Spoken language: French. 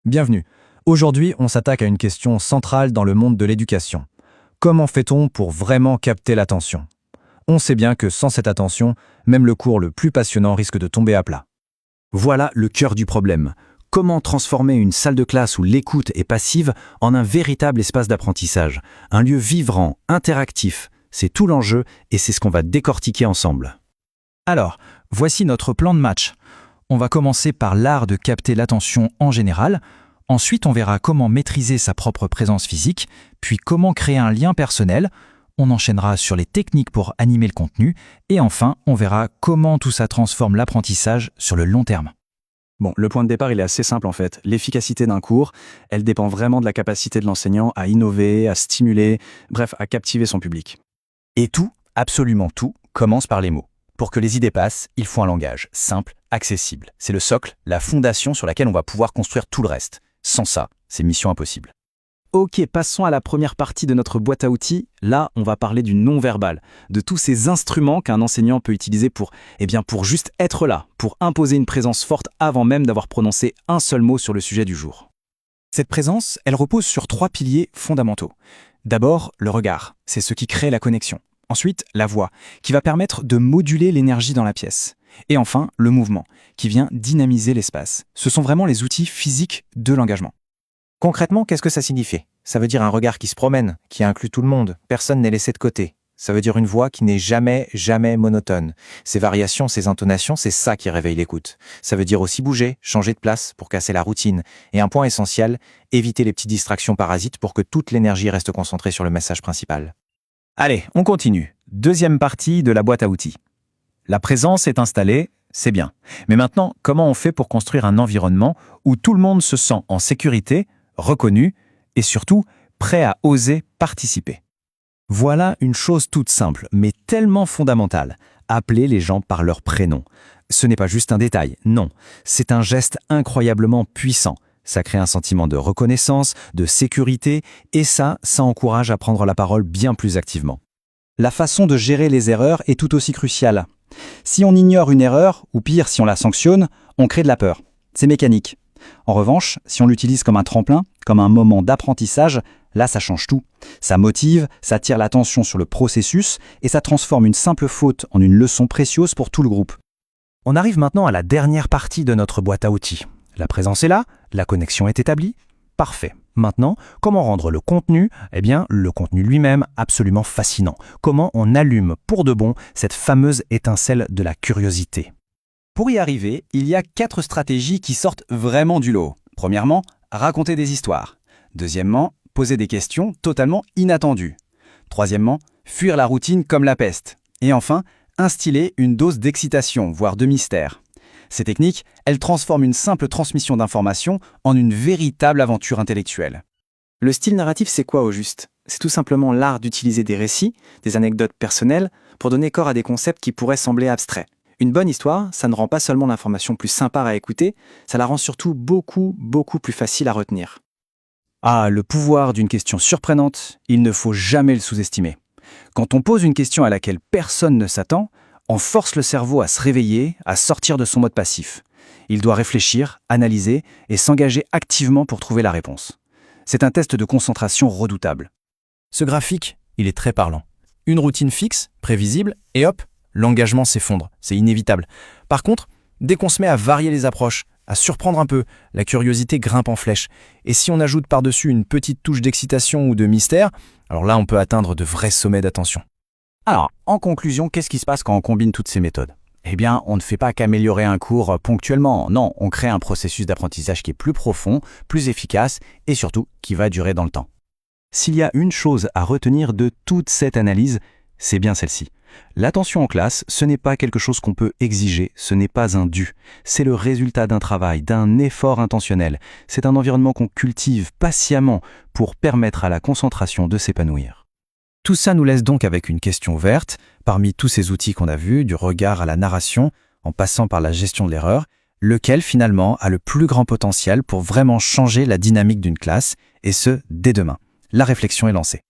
Bienvenue. Aujourd'hui, on s'attaque à une question centrale dans le monde de l'éducation. Comment fait-on pour vraiment capter l'attention? On sait bien que sans cette attention, même le cours le plus passionnant risque de tomber à plat. Voilà le cœur du problème. Comment transformer une salle de classe où l'écoute est passive en un véritable espace d'apprentissage, un lieu vivant, interactif? C'est tout l'enjeu et c'est ce qu'on va décortiquer ensemble. Alors, voici notre plan de match. On va commencer par l'art de capter l'attention en général. Ensuite, on verra comment maîtriser sa propre présence physique, puis comment créer un lien personnel. On enchaînera sur les techniques pour animer le contenu. Et enfin, on verra comment tout ça transforme l'apprentissage sur le long terme. Bon, le point de départ, il est assez simple en fait. L'efficacité d'un cours, elle dépend vraiment de la capacité de l'enseignant à innover, à stimuler, bref, à captiver son public. Et tout, absolument tout, commence par les mots. Pour que les idées passent, il faut un langage simple, accessible. C'est le socle, la fondation sur laquelle on va pouvoir construire tout le reste. Sans ça, c'est mission impossible. Ok, passons à la première partie de notre boîte à outils. Là, on va parler du non-verbal, de tous ces instruments qu'un enseignant peut utiliser pour juste être là, pour imposer une présence forte avant même d'avoir prononcé un seul mot sur le sujet du jour. Cette présence, elle repose sur 3 piliers fondamentaux. D'abord, le regard, c'est ce qui crée la connexion. Ensuite, la voix, qui va permettre de moduler l'énergie dans la pièce. Et enfin, le mouvement, qui vient dynamiser l'espace. Ce sont vraiment les outils physiques de l'engagement. Concrètement, qu'est-ce que ça signifie? Ça veut dire un regard qui se promène, qui inclut tout le monde, personne n'est laissé de côté. Ça veut dire une voix qui n'est jamais monotone. Ces variations, ces intonations, c'est ça qui réveille l'écoute. Ça veut dire aussi bouger, changer de place pour casser la routine. Et un point essentiel, éviter les petites distractions parasites pour que toute l'énergie reste concentrée sur le message principal. Allez, on continue. Deuxième partie de la boîte à outils. La présence est installée, c'est bien. Mais maintenant, comment on fait pour construire un environnement où tout le monde se sent en sécurité, reconnu et surtout prêt à oser participer? Voilà une chose toute simple, mais tellement fondamentale. Appeler les gens par leur prénom. Ce n'est pas juste un détail, non. C'est un geste incroyablement puissant. Ça crée un sentiment de reconnaissance, de sécurité, et ça encourage à prendre la parole bien plus activement. La façon de gérer les erreurs est tout aussi cruciale. Si on ignore une erreur, ou pire, si on la sanctionne, on crée de la peur. C'est mécanique. En revanche, si on l'utilise comme un tremplin, comme un moment d'apprentissage, là ça change tout. Ça motive, ça tire l'attention sur le processus, et ça transforme une simple faute en une leçon précieuse pour tout le groupe. On arrive maintenant à la dernière partie de notre boîte à outils. La présence est là, la connexion est établie. Parfait. Maintenant, comment rendre le contenu, le contenu lui-même, absolument fascinant? Comment on allume pour de bon cette fameuse étincelle de la curiosité? Pour y arriver, il y a 4 stratégies qui sortent vraiment du lot. Premièrement, raconter des histoires. Deuxièmement, poser des questions totalement inattendues. Troisièmement, fuir la routine comme la peste. Et enfin, instiller une dose d'excitation, voire de mystère. Ces techniques, elles transforment une simple transmission d'informations en une véritable aventure intellectuelle. Le style narratif, c'est quoi au juste? C'est tout simplement l'art d'utiliser des récits, des anecdotes personnelles, pour donner corps à des concepts qui pourraient sembler abstraits. Une bonne histoire, ça ne rend pas seulement l'information plus sympa à écouter, ça la rend surtout beaucoup plus facile à retenir. Ah, le pouvoir d'une question surprenante, il ne faut jamais le sous-estimer. Quand on pose une question à laquelle personne ne s'attend, on force le cerveau à se réveiller, à sortir de son mode passif. Il doit réfléchir, analyser et s'engager activement pour trouver la réponse. C'est un test de concentration redoutable. Ce graphique, il est très parlant. Une routine fixe, prévisible, et hop, l'engagement s'effondre. C'est inévitable. Par contre, dès qu'on se met à varier les approches, à surprendre un peu, la curiosité grimpe en flèche. Et si on ajoute par-dessus une petite touche d'excitation ou de mystère, alors là, on peut atteindre de vrais sommets d'attention. Alors, en conclusion, qu'est-ce qui se passe quand on combine toutes ces méthodes? On ne fait pas qu'améliorer un cours ponctuellement. Non, on crée un processus d'apprentissage qui est plus profond, plus efficace et surtout qui va durer dans le temps. S'il y a une chose à retenir de toute cette analyse, c'est bien celle-ci. L'attention en classe, ce n'est pas quelque chose qu'on peut exiger, ce n'est pas un dû. C'est le résultat d'un travail, d'un effort intentionnel. C'est un environnement qu'on cultive patiemment pour permettre à la concentration de s'épanouir. Tout ça nous laisse donc avec une question ouverte. Parmi tous ces outils qu'on a vus, du regard à la narration, en passant par la gestion de l'erreur, lequel finalement a le plus grand potentiel pour vraiment changer la dynamique d'une classe, et ce, dès demain? La réflexion est lancée.